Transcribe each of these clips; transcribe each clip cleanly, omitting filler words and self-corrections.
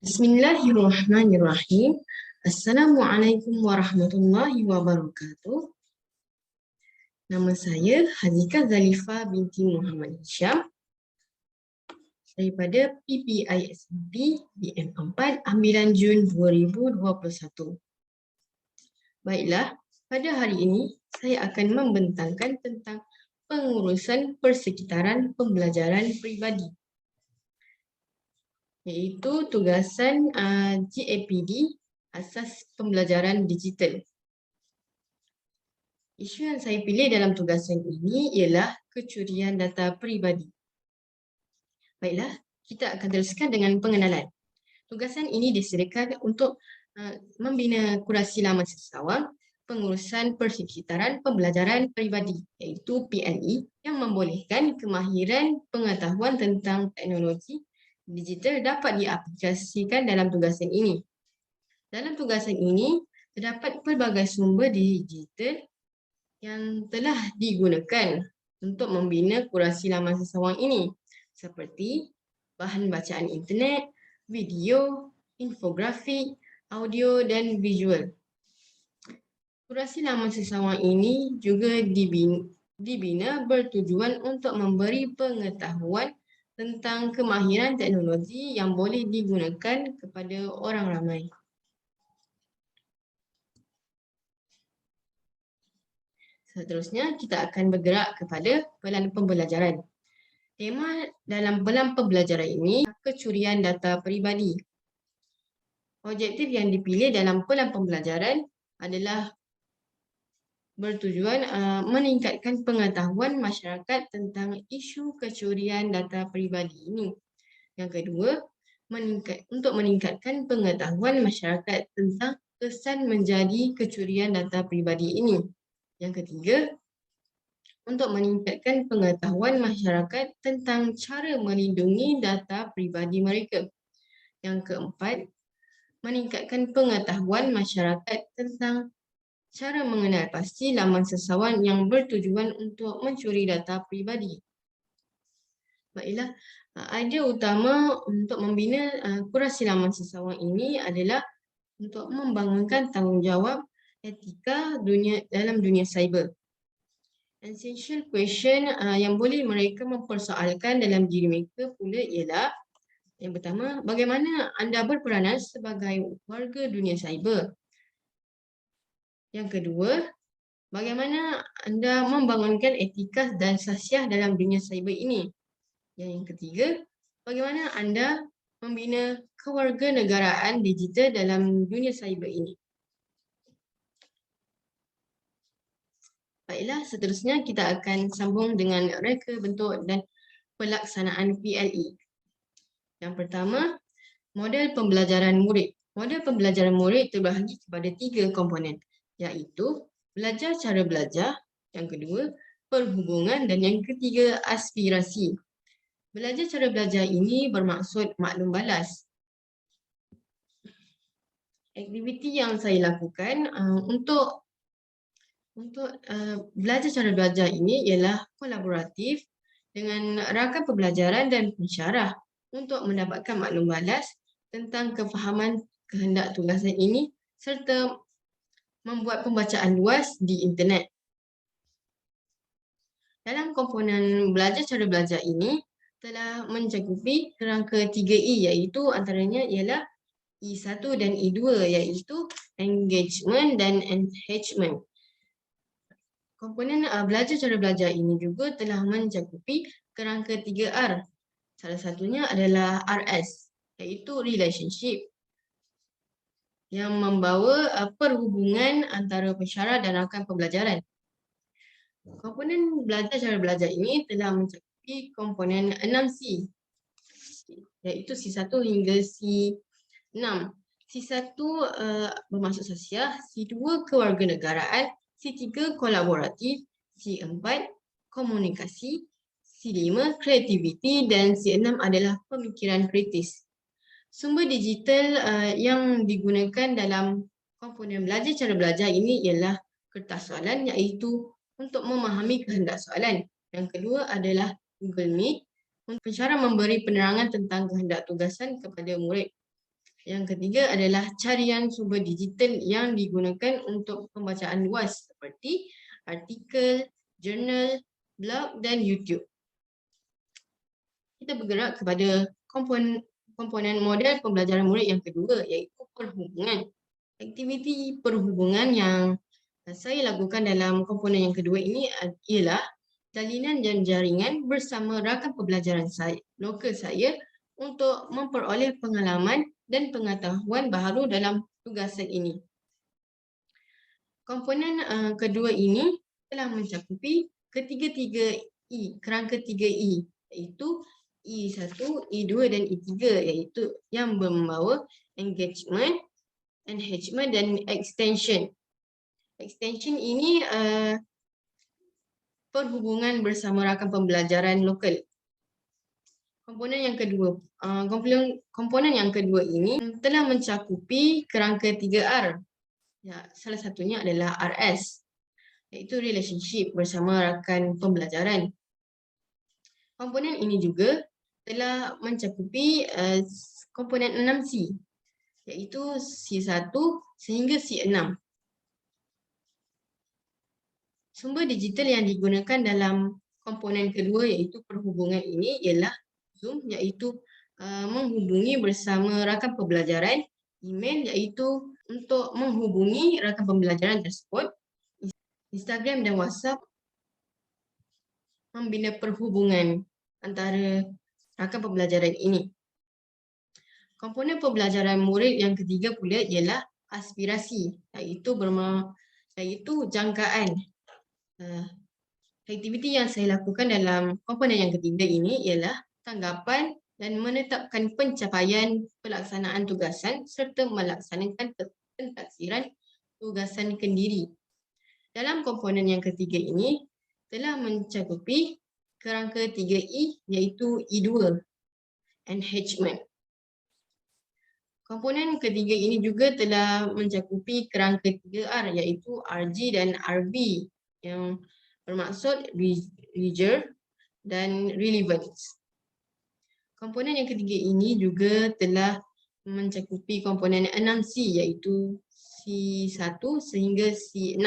Bismillahirrahmanirrahim. Assalamualaikum warahmatullahi wabarakatuh. Nama saya Hazika Zalifa binti Muhammad Hisham daripada PPISMP BM4 Ambilan Jun 2021. Baiklah, pada hari ini saya akan membentangkan tentang pengurusan persekitaran pembelajaran peribadi, iaitu tugasan GAPD, Asas Pembelajaran Digital. Isu yang saya pilih dalam tugasan ini ialah kecurian data peribadi. Baiklah, kita akan teruskan dengan pengenalan. Tugasan ini disediakan untuk membina kurasi laman sesawang pengurusan persekitaran pembelajaran peribadi, iaitu PLE, yang membolehkan kemahiran pengetahuan tentang teknologi digital dapat diaplikasikan dalam tugasan ini. Dalam tugasan ini, terdapat pelbagai sumber digital yang telah digunakan untuk membina kurasi laman sesawang ini, seperti bahan bacaan internet, video, infografik, audio dan visual. Kurasi laman sesawang ini juga dibina bertujuan untuk memberi pengetahuan tentang kemahiran teknologi yang boleh digunakan kepada orang ramai. Seterusnya, kita akan bergerak kepada pelan pembelajaran. Tema dalam pelan pembelajaran ini, kecurian data peribadi. Objektif yang dipilih dalam pelan pembelajaran adalah bertujuan meningkatkan pengetahuan masyarakat tentang isu kecurian data peribadi ini. Yang kedua, untuk meningkatkan pengetahuan masyarakat tentang kesan menjadi kecurian data peribadi ini. Yang ketiga, untuk meningkatkan pengetahuan masyarakat tentang cara melindungi data peribadi mereka. Yang keempat, meningkatkan pengetahuan masyarakat tentang cara mengenal pasti laman sesawang yang bertujuan untuk mencuri data peribadi. Baiklah, idea utama untuk membina kurasi laman sesawang ini adalah untuk membangunkan tanggungjawab etika dalam dunia cyber. Essential question yang boleh mereka mempersoalkan dalam diri mereka pula ialah, yang pertama, bagaimana anda berperanan sebagai warga dunia cyber? Yang kedua, bagaimana anda membangunkan etika dan sasiah dalam dunia cyber ini? Yang ketiga, bagaimana anda membina kewarganegaraan digital dalam dunia cyber ini? Baiklah, seterusnya kita akan sambung dengan reka bentuk dan pelaksanaan PLE. Yang pertama, model pembelajaran murid. Model pembelajaran murid terbahagi kepada 3 komponen, iaitu belajar cara belajar, yang kedua, perhubungan dan yang ketiga, aspirasi. Belajar cara belajar ini bermaksud maklum balas. Aktiviti yang saya lakukan untuk belajar cara belajar ini ialah kolaboratif dengan rakan pembelajaran dan pensyarah untuk mendapatkan maklum balas tentang kefahaman kehendak tugasan ini serta membuat pembacaan luas di internet. Dalam komponen belajar cara belajar ini telah mencakupi kerangka 3E, iaitu antaranya ialah E1 dan E2, iaitu engagement dan enhancement. Komponen belajar cara belajar ini juga telah mencakupi kerangka 3R. Salah satunya adalah RS, iaitu relationship, yang membawa perhubungan antara pensyarah dan rakan pembelajaran. Komponen belajar cara belajar ini telah mencakupi komponen 6C, iaitu C1 hingga C6. C1 bermaksud sasiah, C2 kewarganegaraan, C3 kolaboratif, C4 komunikasi, C5 kreativiti dan C6 adalah pemikiran kritis. Sumber digital yang digunakan dalam komponen belajar cara belajar ini ialah kertas soalan, iaitu untuk memahami kehendak soalan. Yang kedua adalah Google Meet, pensyarah memberi penerangan tentang kehendak tugasan kepada murid. Yang ketiga adalah carian sumber digital yang digunakan untuk pembacaan luas seperti artikel, jurnal, blog dan YouTube. Kita bergerak kepada komponen model pembelajaran murid yang kedua, iaitu perhubungan. Aktiviti perhubungan yang saya lakukan dalam komponen yang kedua ini ialah salinan dan jaringan bersama rakan pembelajaran lokal saya untuk memperoleh pengalaman dan pengetahuan baharu dalam tugasan ini. Komponen kedua ini telah mencakupi kerangka 3I, iaitu I1, I2 dan I3, iaitu yang membawa engagement, enhancement dan extension. Extension ini perhubungan bersama rakan pembelajaran lokal. Komponen yang kedua ini telah mencakupi kerangka 3R. Ya, salah satunya adalah RS, iaitu relationship bersama rakan pembelajaran. Komponen ini juga telah mencakupi komponen 6C, iaitu C1 sehingga C6. Sumber digital yang digunakan dalam komponen kedua iaitu perhubungan ini ialah Zoom, iaitu menghubungi bersama rakan pembelajaran, email iaitu untuk menghubungi rakan pembelajaran tersebut, Instagram dan WhatsApp membina perhubungan antara rakan pembelajaran ini. Komponen pembelajaran murid yang ketiga pula ialah aspirasi, iaitu jangkaan. Aktiviti yang saya lakukan dalam komponen yang ketiga ini ialah tanggapan dan menetapkan pencapaian pelaksanaan tugasan serta melaksanakan pentaksiran tugasan kendiri. Dalam komponen yang ketiga ini telah mencakupi kerangka 3I iaitu I2, enhancement. Komponen ketiga ini juga telah mencakupi kerangka 3R iaitu RG dan RB yang bermaksud rigor dan relevance. Komponen yang ketiga ini juga telah mencakupi komponen 6C iaitu C1 sehingga C6.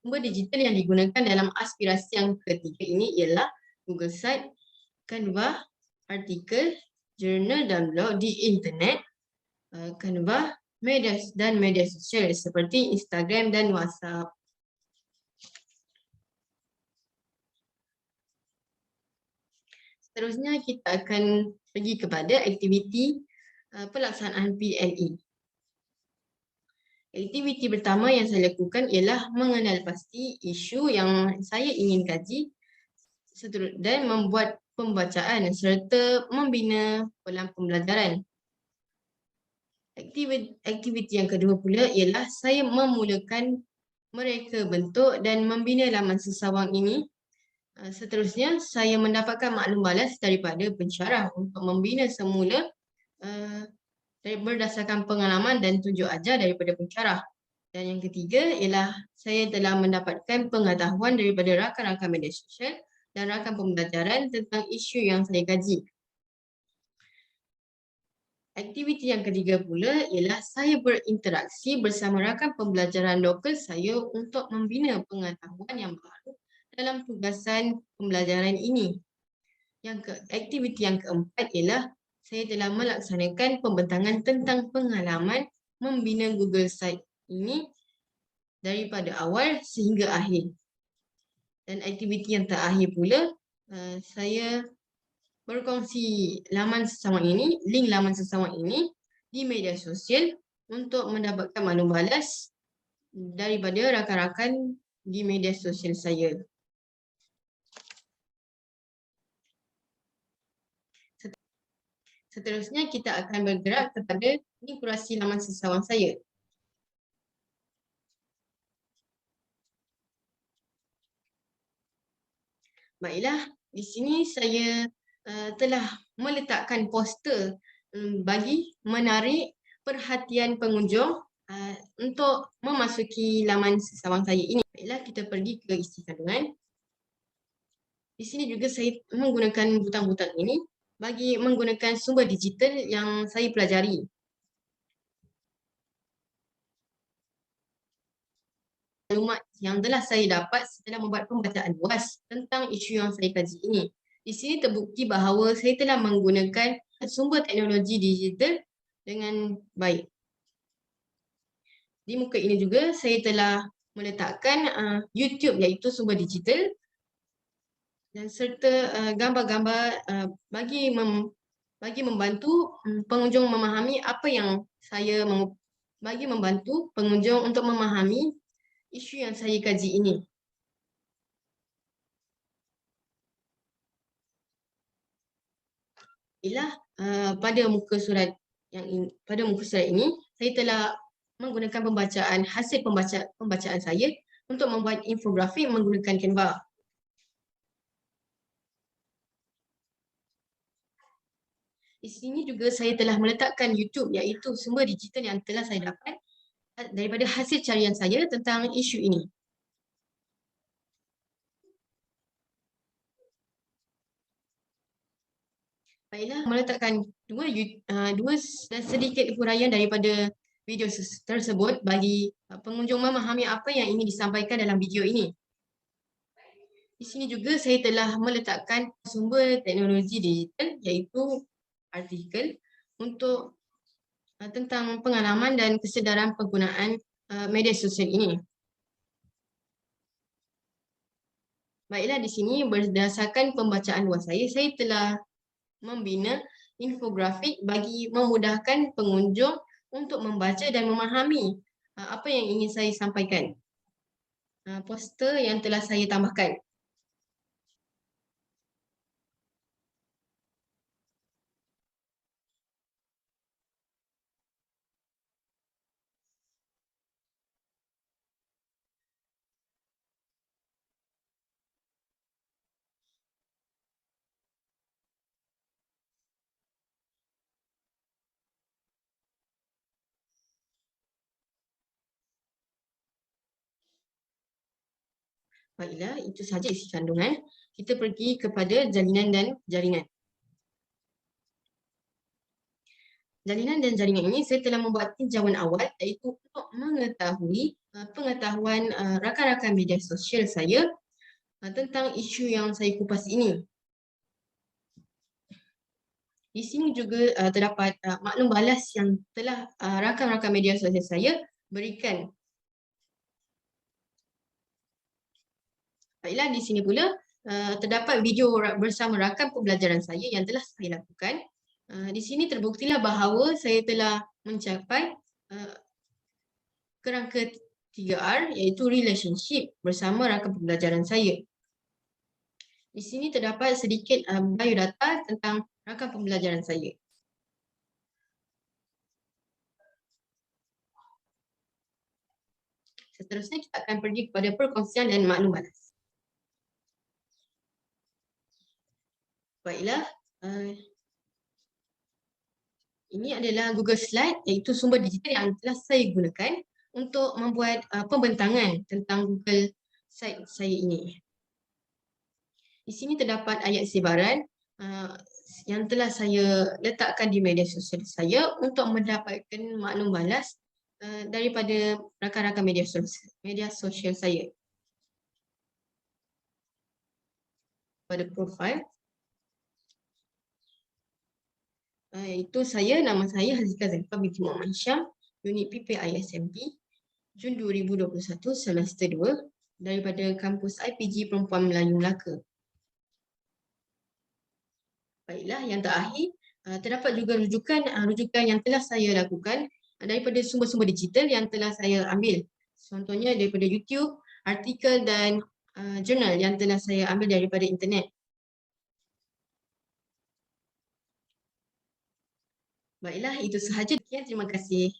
Sumber digital yang digunakan dalam aspirasi yang ketiga ini ialah Google Site, Canva, artikel, jurnal dan blog di internet, Canva, media sosial seperti Instagram dan WhatsApp. Seterusnya kita akan pergi kepada aktiviti pelaksanaan PLE. Aktiviti pertama yang saya lakukan ialah mengenal pasti isu yang saya ingin kaji dan membuat pembacaan serta membina pelan pembelajaran. Aktiviti yang kedua pula ialah saya memulakan mereka bentuk dan membina laman sesawang ini. Seterusnya, saya mendapatkan maklum balas daripada pensyarah untuk membina semula berdasarkan pengalaman dan tunjuk ajar daripada pensyarah. Dan yang ketiga ialah saya telah mendapatkan pengetahuan daripada rakan-rakan media sosial dan rakan pembelajaran tentang isu yang saya kaji. Aktiviti yang ketiga pula ialah saya berinteraksi bersama rakan pembelajaran lokal saya untuk membina pengetahuan yang baru dalam tugasan pembelajaran ini. Aktiviti yang keempat ialah saya telah melaksanakan pembentangan tentang pengalaman membina Google Site ini daripada awal sehingga akhir. Dan aktiviti yang terakhir pula, saya berkongsi link laman sesawang ini di media sosial untuk mendapatkan maklum balas daripada rakan-rakan di media sosial saya. Seterusnya kita akan bergerak kepada link kurasi laman sesawang saya. Baiklah, di sini saya telah meletakkan poster bagi menarik perhatian pengunjung untuk memasuki laman sesawang saya ini. Baiklah, kita pergi ke isi kandungan. Di sini juga saya menggunakan butang-butang ini bagi menggunakan sumber digital yang saya pelajari. Maklumat yang telah saya dapat setelah membuat pembacaan luas tentang isu yang saya kaji ini. Di sini terbukti bahawa saya telah menggunakan sumber teknologi digital dengan baik. Di muka ini juga saya telah meletakkan YouTube iaitu sumber digital dan serta gambar-gambar bagi membantu pengunjung memahami apa yang saya bagi membantu pengunjung untuk memahami isu yang saya kaji ini. Ialah pada muka surat ini saya telah menggunakan hasil pembacaan saya untuk membuat infografik menggunakan Canva. Di sini juga saya telah meletakkan YouTube iaitu sumber digital yang telah saya dapat daripada hasil carian saya tentang isu ini. Baiklah, meletakkan dua sedikit huraian daripada video tersebut bagi pengunjung memahami apa yang ingin disampaikan dalam video ini. Di sini juga saya telah meletakkan sumber teknologi digital iaitu artikel untuk tentang pengalaman dan kesedaran penggunaan media sosial ini. Baiklah, di sini berdasarkan pembacaan luas saya telah membina infografik bagi memudahkan pengunjung untuk membaca dan memahami apa yang ingin saya sampaikan. Poster yang telah saya tambahkan. Baiklah, itu sahaja isi kandungan. Kita pergi kepada jalinan dan jaringan. Jalinan dan jaringan ini saya telah membuat tinjauan awal iaitu untuk mengetahui pengetahuan rakan-rakan media sosial saya tentang isu yang saya kupas ini. Di sini juga terdapat maklum balas yang telah rakan-rakan media sosial saya berikan. Baiklah, di sini pula terdapat video bersama rakan pembelajaran saya yang telah saya lakukan. Di sini terbuktilah bahawa saya telah mencapai kerangka 3R iaitu relationship bersama rakan pembelajaran saya. Di sini terdapat sedikit biodata tentang rakan pembelajaran saya. Seterusnya kita akan pergi kepada perkongsian dan maklum balas. Baiklah, ini adalah Google Slide iaitu sumber digital yang telah saya gunakan untuk membuat pembentangan tentang Google Slide saya ini. Di sini terdapat ayat sebaran yang telah saya letakkan di media sosial saya untuk mendapatkan maklum balas daripada rakan-rakan media sosial saya. Pada profil, itu nama saya Hazika Zaifah binti Muhammad Syam, unit PPISMP, Jun 2021, semester 2, daripada kampus IPG Perempuan Melayu Melaka. Baiklah, yang terakhir, terdapat juga rujukan yang telah saya lakukan daripada sumber-sumber digital yang telah saya ambil. Contohnya daripada YouTube, artikel dan jurnal yang telah saya ambil daripada internet. Baiklah, itu sahaja. Terima kasih.